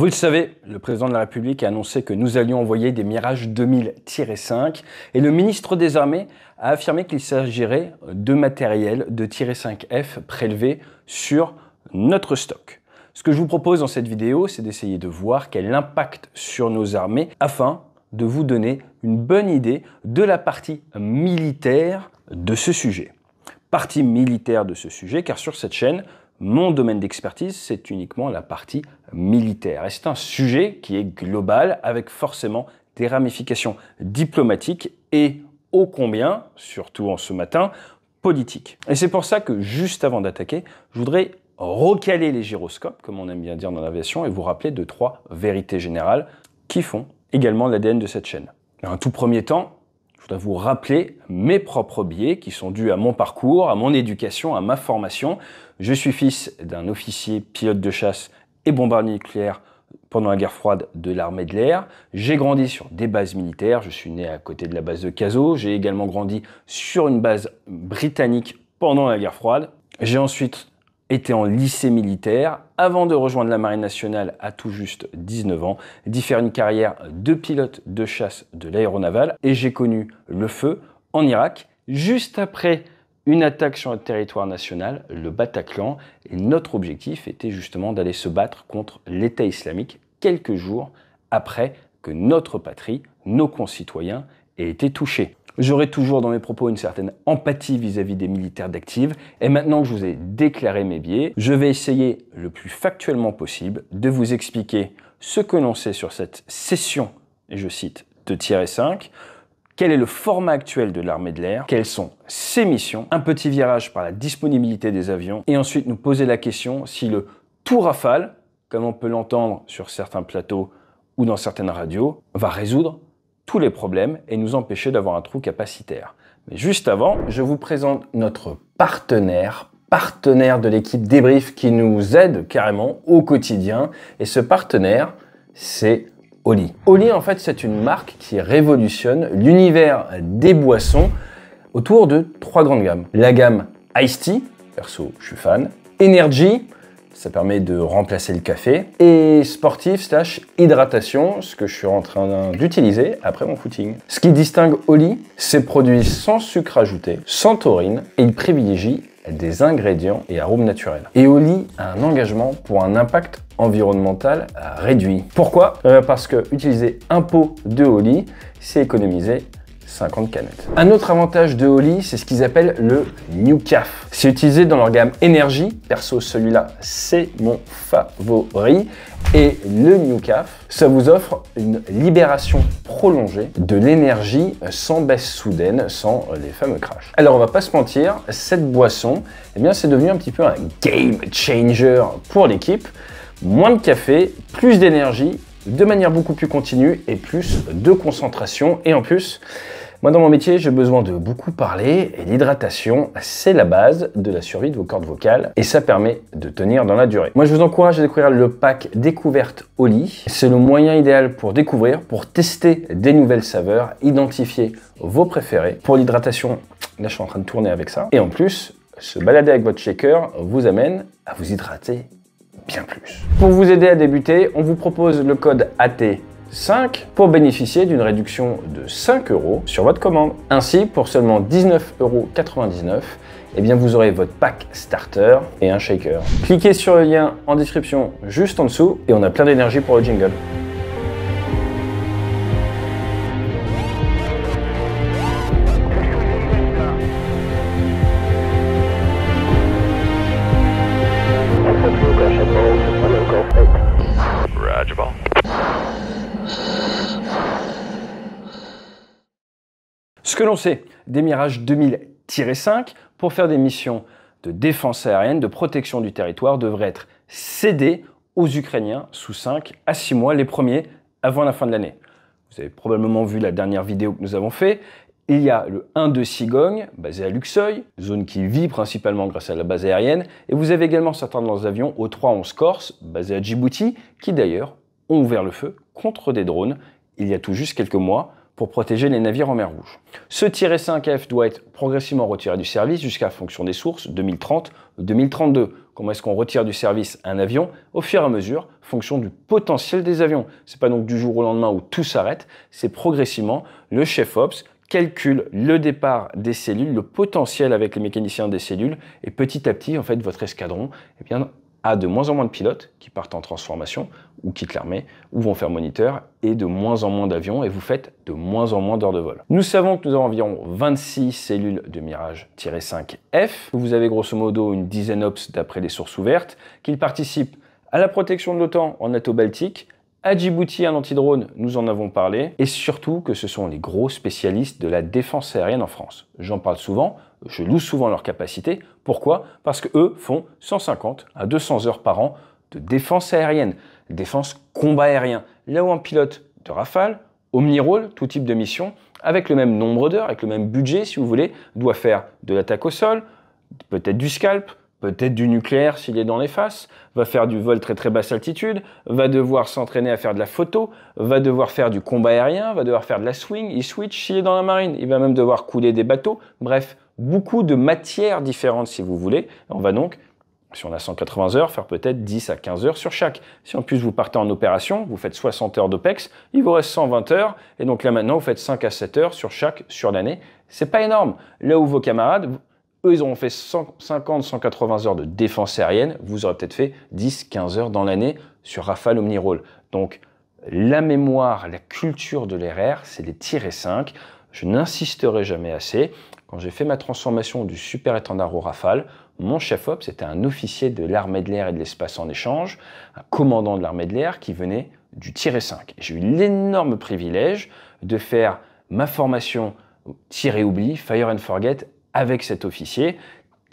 Vous le savez, le président de la République a annoncé que nous allions envoyer des Mirage 2000-5 et le ministre des Armées a affirmé qu'il s'agirait de matériel de -5F prélevé sur notre stock. Ce que je vous propose dans cette vidéo, c'est d'essayer de voir quel impact sur nos armées afin de vous donner une bonne idée de la partie militaire de ce sujet. Partie militaire de ce sujet, car sur cette chaîne, mon domaine d'expertise, c'est uniquement la partie militaire. Et c'est un sujet qui est global, avec forcément des ramifications diplomatiques et ô combien, surtout en ce matin, politiques. Et c'est pour ça que, juste avant d'attaquer, je voudrais recaler les gyroscopes, comme on aime bien dire dans l'aviation, et vous rappeler de 3 vérités générales qui font également l'ADN de cette chaîne. Dans un tout premier temps, je voudrais vous rappeler mes propres biais qui sont dus à mon parcours, à mon éducation, à ma formation. Je suis fils d'un officier pilote de chasse et bombardier nucléaire pendant la guerre froide de l'armée de l'air. J'ai grandi sur des bases militaires. Je suis né à côté de la base de Cazaux. J'ai également grandi sur une base britannique pendant la guerre froide. J'ai ensuite été en lycée militaire avant de rejoindre la Marine nationale à tout juste 19 ans, d'y faire une carrière de pilote de chasse de l'aéronavale et j'ai connu le feu en Irak juste après une attaque sur notre territoire national, le Bataclan, et notre objectif était justement d'aller se battre contre l'État islamique quelques jours après que notre patrie, nos concitoyens, aient été touchés. J'aurai toujours dans mes propos une certaine empathie vis-à-vis des militaires d'active et maintenant que je vous ai déclaré mes biais, je vais essayer le plus factuellement possible de vous expliquer ce que l'on sait sur cette session, et je cite, de -5, quel est le format actuel de l'armée de l'air, quelles sont ses missions, un petit virage par la disponibilité des avions et ensuite nous poser la question si le tout Rafale, comme on peut l'entendre sur certains plateaux ou dans certaines radios, va résoudre tous les problèmes et nous empêcher d'avoir un trou capacitaire. Mais juste avant, je vous présente notre partenaire de l'équipe Débrief qui nous aide carrément au quotidien. Et ce partenaire, c'est Oli. Oli, en fait, c'est une marque qui révolutionne l'univers des boissons autour de 3 grandes gammes. La gamme Iced Tea, perso, je suis fan. Energy, ça permet de remplacer le café. Et sportif / hydratation, ce que je suis en train d'utiliser après mon footing. Ce qui distingue Oli, c'est produits sans sucre ajouté, sans taurine, et il privilégie des ingrédients et arômes naturels. Et Oli a un engagement pour un impact environnemental réduit. Pourquoi ? Parce que utiliser un pot de Oli, c'est économiser 50 canettes. Un autre avantage de Oli, c'est ce qu'ils appellent le New Caf. C'est utilisé dans leur gamme Energy. Perso, celui-là, c'est mon favori. Et le New Caf, ça vous offre une libération prolongée de l'énergie sans baisse soudaine, sans les fameux crashs. Alors, on va pas se mentir, cette boisson, eh bien, c'est devenu un petit peu un game changer pour l'équipe. Moins de café, plus d'énergie, de manière beaucoup plus continue et plus de concentration. Et en plus, moi, dans mon métier, j'ai besoin de beaucoup parler et l'hydratation, c'est la base de la survie de vos cordes vocales et ça permet de tenir dans la durée. Moi, je vous encourage à découvrir le pack découverte Oli. C'est le moyen idéal pour découvrir, pour tester des nouvelles saveurs, identifier vos préférés. Pour l'hydratation, là, je suis en train de tourner avec ça. Et en plus, se balader avec votre shaker vous amène à vous hydrater bien plus. Pour vous aider à débuter, on vous propose le code AT5 pour bénéficier d'une réduction de 5 € sur votre commande. Ainsi, pour seulement 19,99 €, eh bien vous aurez votre pack starter et un shaker. Cliquez sur le lien en description juste en dessous et on a plein d'énergie pour le jingle. Ce que l'on sait des Mirage 2000-5 pour faire des missions de défense aérienne, de protection du territoire, devraient être cédés aux Ukrainiens sous 5 à 6 mois, les premiers avant la fin de l'année. Vous avez probablement vu la dernière vidéo que nous avons fait. Il y a le 1 de Cigogne, basé à Luxeuil, zone qui vit principalement grâce à la base aérienne. Et vous avez également certains de leurs avions au 311 Corse, basé à Djibouti, qui d'ailleurs ont ouvert le feu contre des drones il y a tout juste quelques mois pour protéger les navires en mer Rouge. Ce -5F doit être progressivement retiré du service jusqu'à fonction des sources 2030 ou 2032. Comment est-ce qu'on retire du service un avion? Au fur et à mesure, fonction du potentiel des avions. C'est pas donc du jour au lendemain où tout s'arrête, c'est progressivement le chef Ops calcule le départ des cellules, le potentiel avec les mécaniciens des cellules, et petit à petit, en fait, votre escadron, eh bien, a de moins en moins de pilotes qui partent en transformation ou quittent l'armée ou vont faire moniteur et de moins en moins d'avions et vous faites de moins en moins d'heures de vol. Nous savons que nous avons environ 26 cellules de Mirage-5F. Vous avez grosso modo une dizaine Ops d'après les sources ouvertes, qu'ils participent à la protection de l'OTAN en NATO Baltique, à Djibouti, un anti-drone, nous en avons parlé, et surtout que ce sont les gros spécialistes de la défense aérienne en France. J'en parle souvent, je loue souvent leurs capacités. Pourquoi? Parce qu'eux font 150 à 200 heures par an de défense aérienne, défense combat aérien. Là où un pilote de Rafale, Omnirole, tout type de mission, avec le même nombre d'heures, avec le même budget, si vous voulez, doit faire de l'attaque au sol, peut-être du scalp, peut-être du nucléaire s'il est dans les faces, va faire du vol très basse altitude, va devoir s'entraîner à faire de la photo, va devoir faire du combat aérien, va devoir faire de la swing, il switch s'il est dans la marine, il va même devoir couler des bateaux, bref, beaucoup de matières différentes si vous voulez. On va donc, si on a 180 heures, faire peut-être 10 à 15 heures sur chaque. Si en plus vous partez en opération, vous faites 60 heures d'OPEX, il vous reste 120 heures, et donc là maintenant vous faites 5 à 7 heures sur chaque sur l'année. C'est pas énorme. Là où vos camarades, eux, ils auront fait 150, 180 heures de défense aérienne. Vous aurez peut-être fait 10, 15 heures dans l'année sur Rafale Omnirole. Donc, la mémoire, la culture de l'RR, c'est les -5. Je n'insisterai jamais assez. Quand j'ai fait ma transformation du super étendard au Rafale, mon chef Ops était un officier de l'armée de l'air et de l'espace en échange, un commandant de l'armée de l'air qui venait du -5. J'ai eu l'énorme privilège de faire ma formation tir-et-oubli, Fire and Forget, avec cet officier,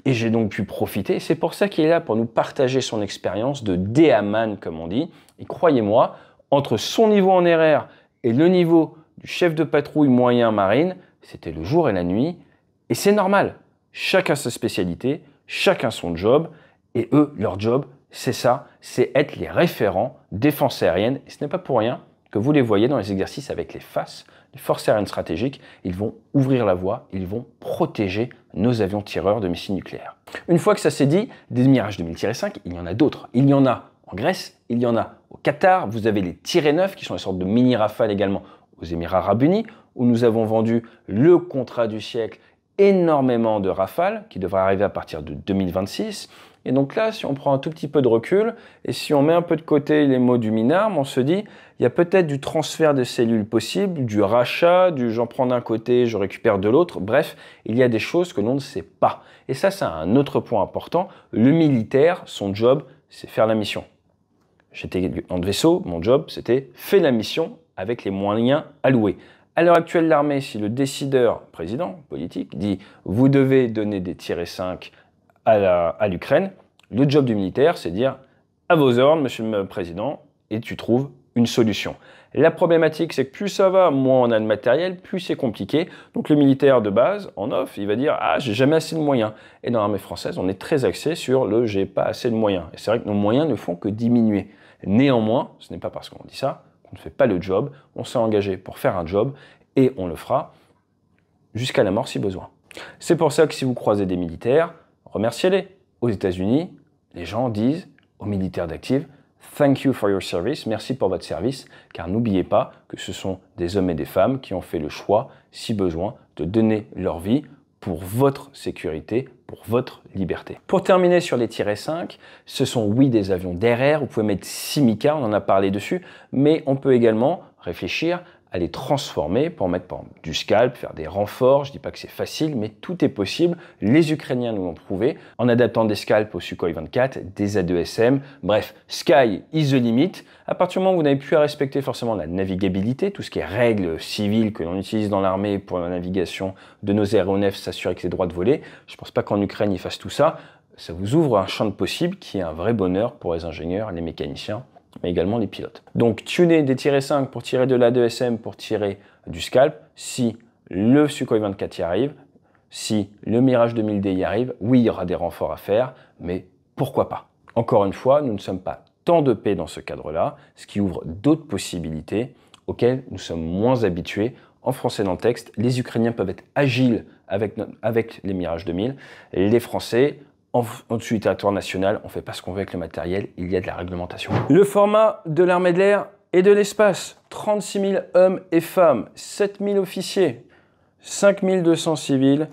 et j'ai donc pu profiter. C'est pour ça qu'il est là, pour nous partager son expérience de DA-man, comme on dit. Et croyez-moi, entre son niveau en RR et le niveau du chef de patrouille moyen marine, c'était le jour et la nuit, et c'est normal. Chacun sa spécialité, chacun son job, et eux, leur job, c'est ça, c'est être les référents défense aérienne, et ce n'est pas pour rien que vous les voyez dans les exercices avec les FAS, les forces aériennes stratégiques, ils vont ouvrir la voie, ils vont protéger nos avions tireurs de missiles nucléaires. Une fois que ça s'est dit, des Mirage 2000-5, il y en a d'autres. Il y en a en Grèce, il y en a au Qatar, vous avez les -9 qui sont des sortes de mini Rafale également aux Émirats Arabes Unis, où nous avons vendu le contrat du siècle, énormément de Rafale, qui devrait arriver à partir de 2026. Et donc là, si on prend un tout petit peu de recul, et si on met un peu de côté les mots du MINARM, on se dit, il y a peut-être du transfert de cellules possible, du rachat, du j'en prends d'un côté, je récupère de l'autre. Bref, il y a des choses que l'on ne sait pas. Et ça, c'est un autre point important. Le militaire, son job, c'est faire la mission. J'étais en vaisseau, mon job, c'était faire la mission avec les moyens alloués. À l'heure actuelle, l'armée, si le décideur, président, politique, dit « vous devez donner des -5 à l'Ukraine », le job du militaire, c'est dire « à vos ordres, monsieur le président », et tu trouves une solution. La problématique, c'est que plus ça va, moins on a de matériel, plus c'est compliqué. Donc le militaire de base, en off, il va dire « ah, j'ai jamais assez de moyens ». Et dans l'armée française, on est très axé sur le « j'ai pas assez de moyens ». Et c'est vrai que nos moyens ne font que diminuer. Néanmoins, ce n'est pas parce qu'on dit ça qu'on ne fait pas le job. On s'est engagé pour faire un job et on le fera jusqu'à la mort si besoin. C'est pour ça que si vous croisez des militaires, remerciez-les. Aux États-Unis, les gens disent aux militaires d'active « Thank you for your service », merci pour votre service, car n'oubliez pas que ce sont des hommes et des femmes qui ont fait le choix, si besoin, de donner leur vie pour votre sécurité, pour votre liberté. Pour terminer sur les -5, ce sont oui des avions d'RR, vous pouvez mettre Simica, on en a parlé dessus, mais on peut également réfléchir à les transformer pour mettre par exemple, du scalp, faire des renforts. Je ne dis pas que c'est facile, mais tout est possible. Les Ukrainiens nous l'ont prouvé en adaptant des scalps au Sukhoi 24, des A2SM. Bref, sky is the limit. À partir du moment où vous n'avez plus à respecter forcément la navigabilité, tout ce qui est règles civiles que l'on utilise dans l'armée pour la navigation de nos aéronefs, s'assurer que c'est droit de voler, je ne pense pas qu'en Ukraine ils fassent tout ça. Ça vous ouvre un champ de possibles qui est un vrai bonheur pour les ingénieurs, les mécaniciens, mais également les pilotes. Donc tuner des -5 pour tirer de l'A2SM, pour tirer du scalp, si le Sukhoi 24 y arrive, si le Mirage 2000D y arrive, oui, il y aura des renforts à faire, mais pourquoi pas? Encore une fois, nous ne sommes pas tant de paix dans ce cadre-là, ce qui ouvre d'autres possibilités auxquelles nous sommes moins habitués en français dans le texte, les Ukrainiens peuvent être agiles avec les Mirage 2000. Les Français, au-dessus du territoire national, on ne fait pas ce qu'on veut avec le matériel, il y a de la réglementation. Le format de l'armée de l'air et de l'espace, 36 000 hommes et femmes, 7 000 officiers, 5 200 civils,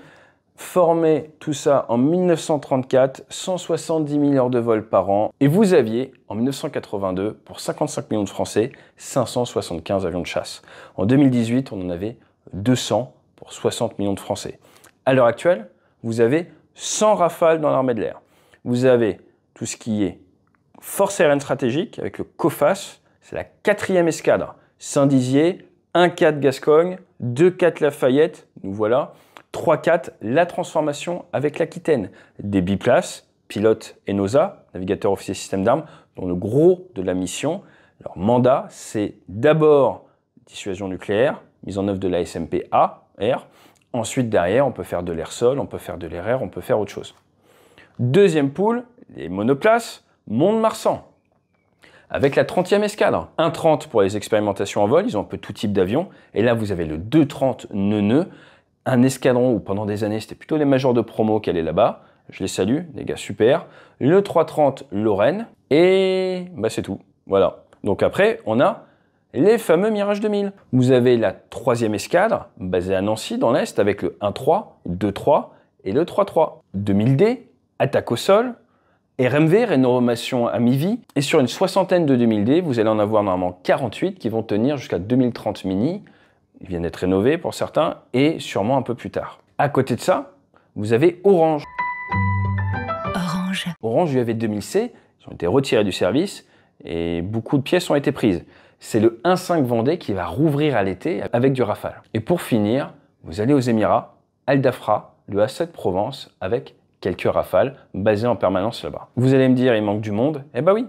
formés tout ça en 1934, 170 000 heures de vol par an. Et vous aviez, en 1982, pour 55 millions de Français, 575 avions de chasse. En 2018, on en avait 200 pour 60 millions de Français. À l'heure actuelle, vous avez 100 Rafales dans l'armée de l'air. Vous avez tout ce qui est force aérienne stratégique avec le COFAS, c'est la 4e escadre. Saint-Dizier, 1-4 Gascogne, 2-4 Lafayette, nous voilà. 3-4, la transformation avec l'Aquitaine. Des biplaces, pilote et NOSA, navigateur officier système d'armes, dont le gros de la mission, leur mandat, c'est d'abord dissuasion nucléaire, mise en œuvre de la SMP-A-R. Ensuite, derrière, on peut faire de l'air-sol, on peut faire de l'air-air, on peut faire autre chose. Deuxième poule, les monoplaces, Mont-de-Marsan, avec la 30e escadre. 1-30 pour les expérimentations en vol, ils ont un peu tout type d'avion. Et là, vous avez le 2-30 Neuneu, un escadron où pendant des années, c'était plutôt les majors de promo qui allaient là-bas. Je les salue, les gars, super. Le 330 Lorraine, et bah, c'est tout. Voilà. Donc après, on a les fameux Mirage 2000. Vous avez la 3e escadre, basée à Nancy, dans l'Est, avec le 1-3, 2-3 et le 3-3. 2000D, attaque au sol, RMV, rénovation à mi-vie. Et sur une soixantaine de 2000D, vous allez en avoir normalement 48 qui vont tenir jusqu'à 2030 mini. Ils viennent d'être rénovés pour certains, et sûrement un peu plus tard. À côté de ça, vous avez Orange. Orange UAV 2000C, ils ont été retirés du service, et beaucoup de pièces ont été prises. C'est le 1.5 Vendée qui va rouvrir à l'été avec du Rafale. Et pour finir, vous allez aux Émirats, Al Dafra, le A7 Provence, avec quelques Rafales basés en permanence là-bas. Vous allez me dire, il manque du monde. Eh ben oui,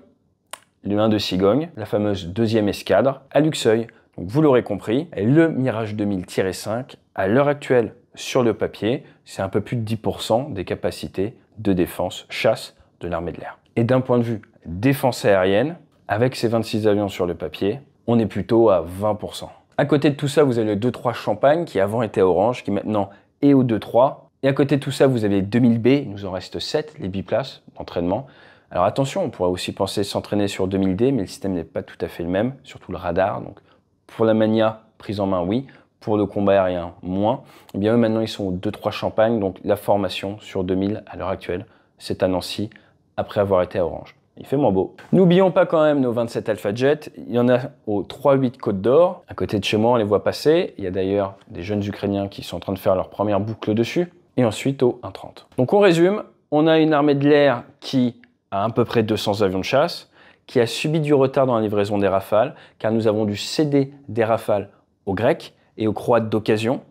le 1 de Cigogne, la fameuse 2e escadre, à Luxeuil. Donc vous l'aurez compris, le Mirage 2000-5, à l'heure actuelle, sur le papier, c'est un peu plus de 10% des capacités de défense chasse de l'armée de l'air. Et d'un point de vue défense aérienne, avec ces 26 avions sur le papier, on est plutôt à 20%. À côté de tout ça, vous avez le 2-3 Champagne, qui avant était Orange, qui maintenant est au 2-3. Et à côté de tout ça, vous avez 2000B, il nous en reste 7, les biplaces d'entraînement. Alors attention, on pourrait aussi penser s'entraîner sur 2000D, mais le système n'est pas tout à fait le même, surtout le radar. Donc pour la mania, prise en main, oui. Pour le combat aérien, moins. Et bien eux, maintenant, ils sont au 2-3 Champagne, donc la formation sur 2000 à l'heure actuelle, c'est à Nancy, après avoir été à Orange. Il fait moins beau. N'oublions pas quand même nos 27 Alpha Jet. Il y en a au 3-8 Côte d'Or. À côté de chez moi, on les voit passer. Il y a d'ailleurs des jeunes Ukrainiens qui sont en train de faire leur première boucle dessus. Et ensuite au 1-30. Donc on résume, on a une armée de l'air qui a à peu près 200 avions de chasse, qui a subi du retard dans la livraison des Rafales, car nous avons dû céder des Rafales aux Grecs et aux Croates d'occasion.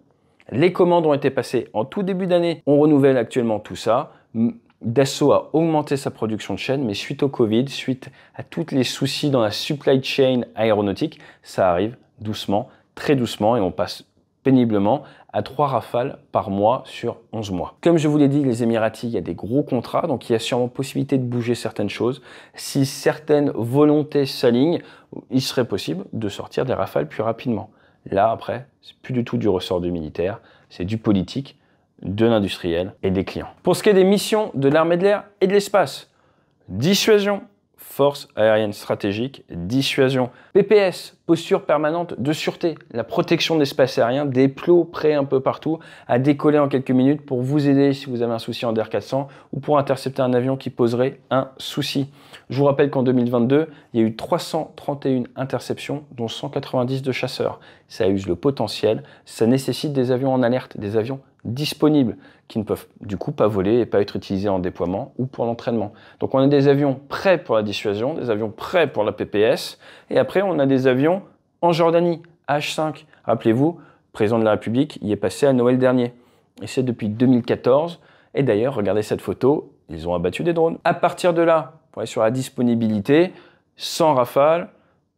Les commandes ont été passées en tout début d'année. On renouvelle actuellement tout ça. Dassault a augmenté sa production de chaîne, mais suite au Covid, suite à tous les soucis dans la supply chain aéronautique, ça arrive doucement, très doucement, et on passe péniblement à 3 Rafales par mois sur 11 mois. Comme je vous l'ai dit, les Émiratis, il y a des gros contrats, donc il y a sûrement possibilité de bouger certaines choses. Si certaines volontés s'alignent, il serait possible de sortir des Rafales plus rapidement. Là, après, c'est plus du tout du ressort du militaire, c'est du politique, de l'industriel et des clients. Pour ce qui est des missions de l'armée de l'air et de l'espace, dissuasion, force aérienne stratégique, dissuasion, PPS, posture permanente de sûreté, la protection de l'espace aérien, des plots prêts un peu partout à décoller en quelques minutes pour vous aider si vous avez un souci en DER 400 ou pour intercepter un avion qui poserait un souci. Je vous rappelle qu'en 2022, il y a eu 331 interceptions, dont 190 de chasseurs. Ça use le potentiel, ça nécessite des avions en alerte, des avions disponibles, qui ne peuvent du coup pas voler et pas être utilisés en déploiement ou pour l'entraînement. Donc on a des avions prêts pour la dissuasion, des avions prêts pour la PPS, et après on a des avions en Jordanie, H5. Rappelez-vous, le président de la République y est passé à Noël dernier. Et c'est depuis 2014, et d'ailleurs, regardez cette photo, ils ont abattu des drones. À partir de là, pour aller sur la disponibilité, 100 Rafales,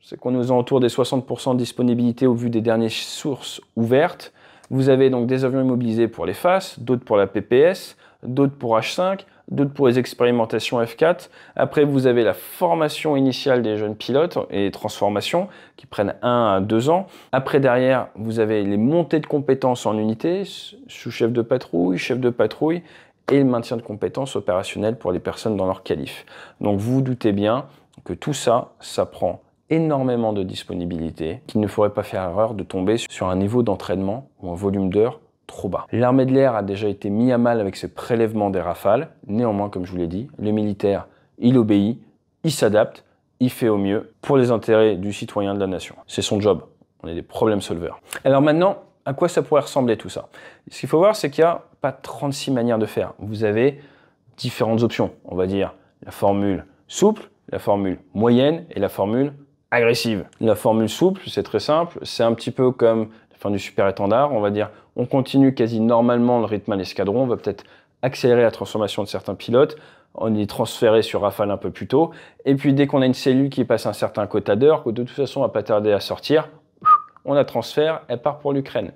c'est qu'on nous a autour des 60% de disponibilité au vu des dernières sources ouvertes. Vous avez donc des avions immobilisés pour les FAS, d'autres pour la PPS, d'autres pour H5, d'autres pour les expérimentations F4. Après, vous avez la formation initiale des jeunes pilotes et les transformations qui prennent 1 à 2 ans. Après, derrière, vous avez les montées de compétences en unité, sous-chef de patrouille, et le maintien de compétences opérationnelles pour les personnes dans leur qualif. Donc, vous vous doutez bien que tout ça, ça prend énormément de disponibilité, qu'il ne faudrait pas faire l'erreur de tomber sur un niveau d'entraînement ou un volume d'heures trop bas. L'armée de l'air a déjà été mis à mal avec ce prélèvement des rafales. Néanmoins, comme je vous l'ai dit, le militaire, il obéit, il s'adapte, il fait au mieux pour les intérêts du citoyen de la nation. C'est son job. On est des problème solvers. Alors maintenant, à quoi ça pourrait ressembler tout ça? Ce qu'il faut voir, c'est qu'il n'y a pas 36 manières de faire. Vous avez différentes options. On va dire la formule souple, la formule moyenne et la formule agressive. La formule souple, c'est très simple. C'est un petit peu comme la fin du super étendard. On va dire, on continue quasi normalement le rythme à l'escadron. On va peut-être accélérer la transformation de certains pilotes. On y transférer sur Rafale un peu plus tôt. Et puis, dès qu'on a une cellule qui passe un certain quota d'heures, que de toute façon, on va pas tarder à sortir, on la transfère, elle part pour l'Ukraine.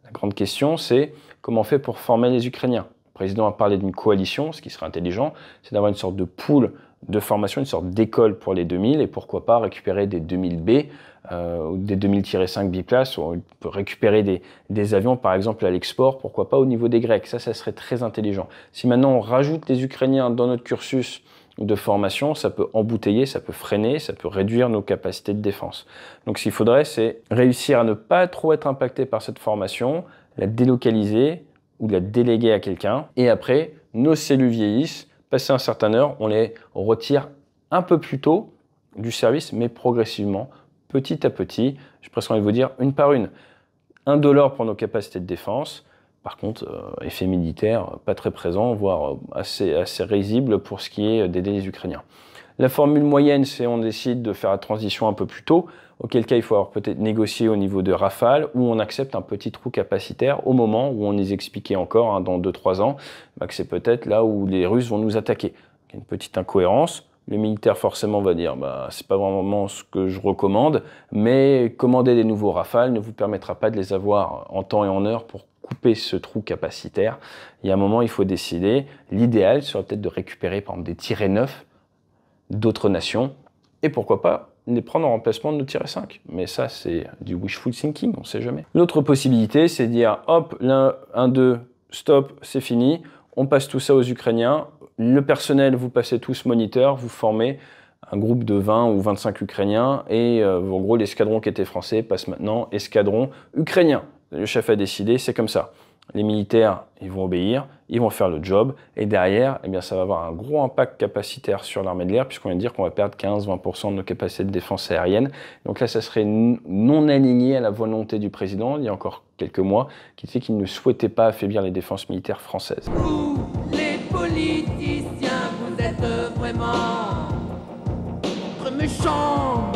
La grande question, c'est comment on fait pour former les Ukrainiens? Le président a parlé d'une coalition. Ce qui serait intelligent, c'est d'avoir une sorte de pool de formation, une sorte d'école pour les 2000 et pourquoi pas récupérer des 2000B ou des 2000-5 biplaces, ou on peut récupérer des avions par exemple à l'export, pourquoi pas au niveau des Grecs, ça serait très intelligent. Si maintenant on rajoute les Ukrainiens dans notre cursus de formation, ça peut embouteiller, ça peut freiner, ça peut réduire nos capacités de défense. Donc ce qu'il faudrait, c'est réussir à ne pas trop être impacté par cette formation, la délocaliser ou la déléguer à quelqu'un, et après, nos cellules vieillissent. Passé un certain heure, on les retire un peu plus tôt du service, mais progressivement, petit à petit, j'ai presque envie de vous dire une par une. Indolore pour nos capacités de défense, par contre, effet militaire pas très présent, voire assez risible pour ce qui est d'aider les Ukrainiens. La formule moyenne, c'est on décide de faire la transition un peu plus tôt, auquel cas il faut avoir peut-être négocié au niveau de Rafale, où on accepte un petit trou capacitaire au moment où on les expliquait encore, dans 2-3 ans, que c'est peut-être là où les Russes vont nous attaquer. Il y a une petite incohérence. Le militaire forcément va dire c'est pas vraiment ce que je recommande, mais commander des nouveaux Rafales ne vous permettra pas de les avoir en temps et en heure pour couper ce trou capacitaire. Il y a un moment, il faut décider. L'idéal serait peut-être de récupérer par exemple des tirets neufs d'autres nations, et pourquoi pas les prendre en remplacement de nos tirets 5. Mais ça, c'est du wishful thinking, on ne sait jamais. L'autre possibilité, c'est de dire, hop, 1, 2, stop, c'est fini, on passe tout ça aux Ukrainiens, le personnel, vous passez tous moniteur, vous formez un groupe de 20 ou 25 Ukrainiens, et en gros, l'escadron qui était français passe maintenant escadron ukrainien. Le chef a décidé, c'est comme ça. Les militaires, ils vont obéir, ils vont faire le job, et derrière, eh bien, ça va avoir un gros impact capacitaire sur l'armée de l'air, puisqu'on vient de dire qu'on va perdre 15-20% de nos capacités de défense aérienne. Donc là, ça serait non aligné à la volonté du président, il y a encore quelques mois, qui disait qu'il ne souhaitait pas affaiblir les défenses militaires françaises. Vous, les politiciens, vous êtes vraiment méchants.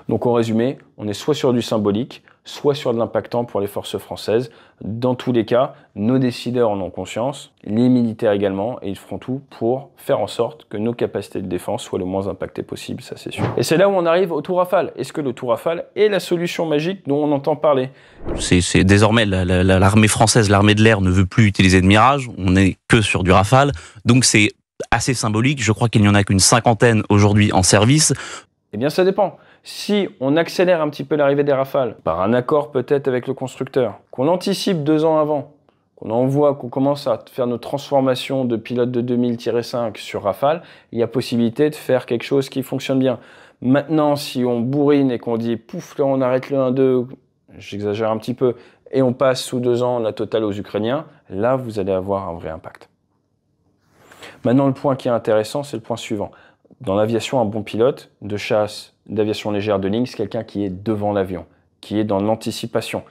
Donc en résumé, on est soit sur du symbolique, soit sur de l'impactant pour les forces françaises. Dans tous les cas, nos décideurs en ont conscience, les militaires également, et ils feront tout pour faire en sorte que nos capacités de défense soient le moins impactées possible, ça c'est sûr. Et c'est là où on arrive au tout Rafale. Est-ce que le tout Rafale est la solution magique dont on entend parler? C'est désormais l'armée française, l'armée de l'air ne veut plus utiliser de Mirage, on n'est que sur du Rafale, donc c'est assez symbolique, je crois qu'il n'y en a qu'une 50aine aujourd'hui en service. Eh bien ça dépend. Si on accélère un petit peu l'arrivée des Rafales, par un accord peut-être avec le constructeur, qu'on anticipe 2 ans avant, qu'on envoie, qu'on commence à faire nos transformations de pilotes de 2000-5 sur Rafale, il y a possibilité de faire quelque chose qui fonctionne bien. Maintenant, si on bourrine et qu'on dit pouf, là on arrête le 1-2, j'exagère un petit peu, et on passe sous 2 ans la totale aux Ukrainiens, là vous allez avoir un vrai impact. Maintenant, le point qui est intéressant, c'est le point suivant. Dans l'aviation, un bon pilote de chasse, d'aviation légère de ligne, c'est quelqu'un qui est devant l'avion, qui est dans l'anticipation.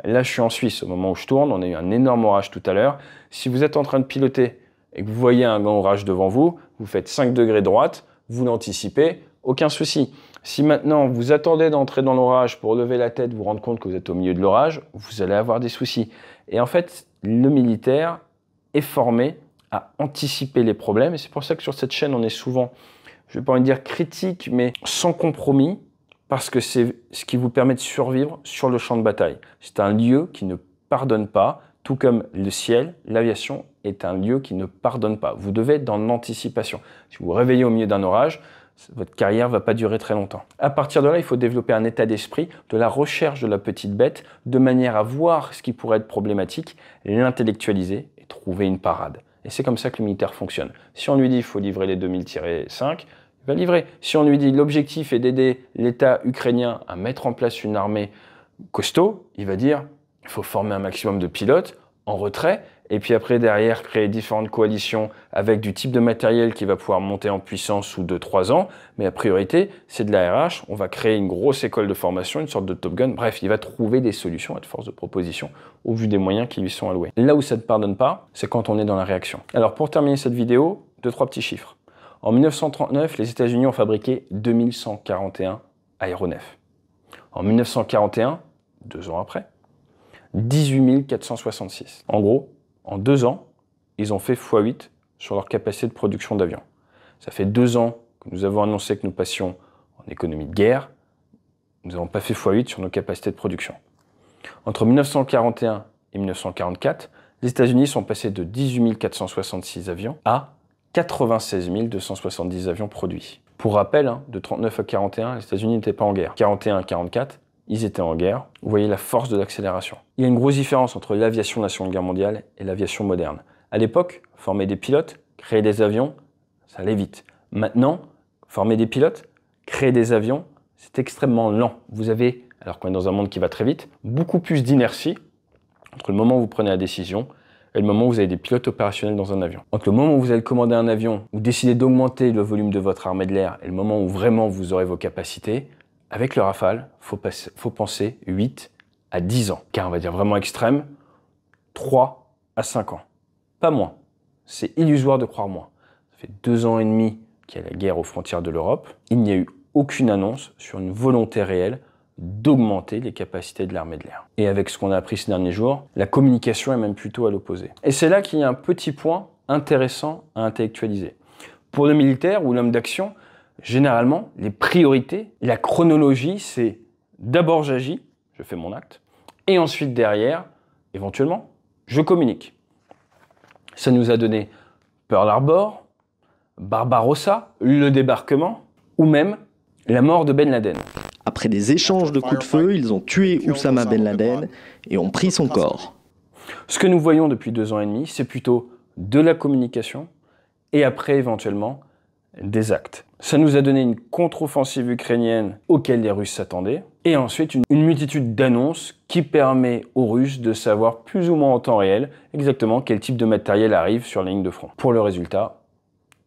Là, je suis en Suisse, au moment où je tourne, on a eu un énorme orage tout à l'heure. Si vous êtes en train de piloter et que vous voyez un grand orage devant vous, vous faites 5 degrés droite, vous l'anticipez, aucun souci. Si maintenant vous attendez d'entrer dans l'orage pour lever la tête, vous rendre compte que vous êtes au milieu de l'orage, vous allez avoir des soucis. Et en fait, le militaire est formé à anticiper les problèmes. Et c'est pour ça que sur cette chaîne, on est souvent, je ne vais pas envie de dire critique, mais sans compromis, parce que c'est ce qui vous permet de survivre sur le champ de bataille. C'est un lieu qui ne pardonne pas. Tout comme le ciel, l'aviation est un lieu qui ne pardonne pas. Vous devez être dans l'anticipation. Si vous vous réveillez au milieu d'un orage, votre carrière ne va pas durer très longtemps. À partir de là, il faut développer un état d'esprit de la recherche de la petite bête, de manière à voir ce qui pourrait être problématique, l'intellectualiser et trouver une parade. Et c'est comme ça que le militaire fonctionne. Si on lui dit qu'il faut livrer les 2000-5, il va livrer. Si on lui dit l'objectif est d'aider l'État ukrainien à mettre en place une armée costaud, il va dire il faut former un maximum de pilotes en retrait, et puis après derrière créer différentes coalitions avec du type de matériel qui va pouvoir monter en puissance sous 2-3 ans, mais la priorité c'est de la RH, on va créer une grosse école de formation, une sorte de Top Gun, bref, il va trouver des solutions à force de proposition au vu des moyens qui lui sont alloués. Là où ça ne pardonne pas, c'est quand on est dans la réaction. Alors pour terminer cette vidéo, 2-3 petits chiffres. En 1939, les États-Unis ont fabriqué 2141 aéronefs. En 1941, 2 ans après, 18 466. En gros, en 2 ans, ils ont fait x8 sur leur capacité de production d'avions. Ça fait 2 ans que nous avons annoncé que nous passions en économie de guerre. Nous n'avons pas fait x8 sur nos capacités de production. Entre 1941 et 1944, les États-Unis sont passés de 18 466 avions à 96 270 avions produits. Pour rappel, de 1939 à 1941, les États-Unis n'étaient pas en guerre. 1941 à 1944, ils étaient en guerre. Vous voyez la force de l'accélération. Il y a une grosse différence entre l'aviation de la Seconde Guerre mondiale et l'aviation moderne. À l'époque, former des pilotes, créer des avions, ça allait vite. Maintenant, former des pilotes, créer des avions, c'est extrêmement lent. Vous avez, alors qu'on est dans un monde qui va très vite, beaucoup plus d'inertie entre le moment où vous prenez la décision et le moment où vous avez des pilotes opérationnels dans un avion. Entre le moment où vous allez commander un avion ou décider d'augmenter le volume de votre armée de l'air et le moment où vraiment vous aurez vos capacités, avec le Rafale, faut penser 8 à 10 ans. Car on va dire vraiment extrême, 3 à 5 ans. Pas moins. C'est illusoire de croire moins. Ça fait 2 ans et demi qu'il y a la guerre aux frontières de l'Europe. Il n'y a eu aucune annonce sur une volonté réelle d'augmenter les capacités de l'armée de l'air. Et avec ce qu'on a appris ces derniers jours, la communication est même plutôt à l'opposé. Et c'est là qu'il y a un petit point intéressant à intellectualiser. Pour le militaire ou l'homme d'action, généralement, les priorités, la chronologie, c'est d'abord j'agis, je fais mon acte, et ensuite derrière, éventuellement, je communique. Ça nous a donné Pearl Harbor, Barbarossa, le débarquement, ou même la mort de Ben Laden. Après des échanges de coups de feu, ils ont tué Oussama Ben Laden et ont pris son corps. Ce que nous voyons depuis 2 ans et demi, c'est plutôt de la communication et après éventuellement des actes. Ça nous a donné une contre-offensive ukrainienne auquel les Russes s'attendaient et ensuite une multitude d'annonces qui permet aux Russes de savoir plus ou moins en temps réel exactement quel type de matériel arrive sur la ligne de front. Pour le résultat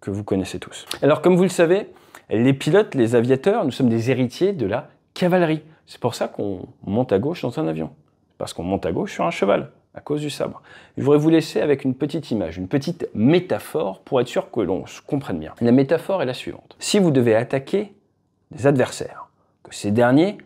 que vous connaissez tous. Alors comme vous le savez, les pilotes, les aviateurs, nous sommes des héritiers de la cavalerie. C'est pour ça qu'on monte à gauche dans un avion. Parce qu'on monte à gauche sur un cheval, à cause du sabre. Je voudrais vous laisser avec une petite image, une petite métaphore pour être sûr que l'on se comprenne bien. La métaphore est la suivante. Si vous devez attaquer des adversaires, que ces derniers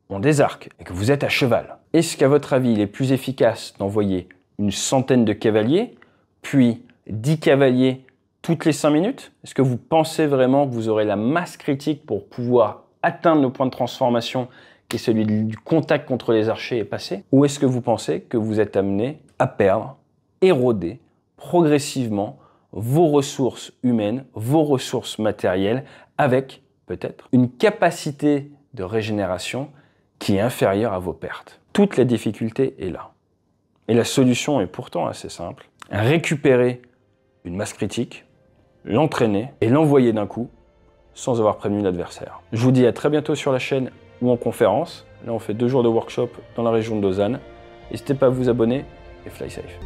ont des arcs et que vous êtes à cheval, est-ce qu'à votre avis, il est plus efficace d'envoyer une centaine de cavaliers, puis 10 cavaliers toutes les 5 minutes? Est-ce que vous pensez vraiment que vous aurez la masse critique pour pouvoir atteindre le point de transformation qui est celui du contact contre les archers et passer? Ou est-ce que vous pensez que vous êtes amené à perdre, éroder progressivement vos ressources humaines, vos ressources matérielles, avec peut-être une capacité de régénération qui est inférieure à vos pertes? Toute la difficulté est là. Et la solution est pourtant assez simple. Récupérer une masse critique, l'entraîner et l'envoyer d'un coup sans avoir prévenu l'adversaire. Je vous dis à très bientôt sur la chaîne ou en conférence. Là, on fait 2 jours de workshop dans la région de Lausanne. N'hésitez pas à vous abonner et fly safe.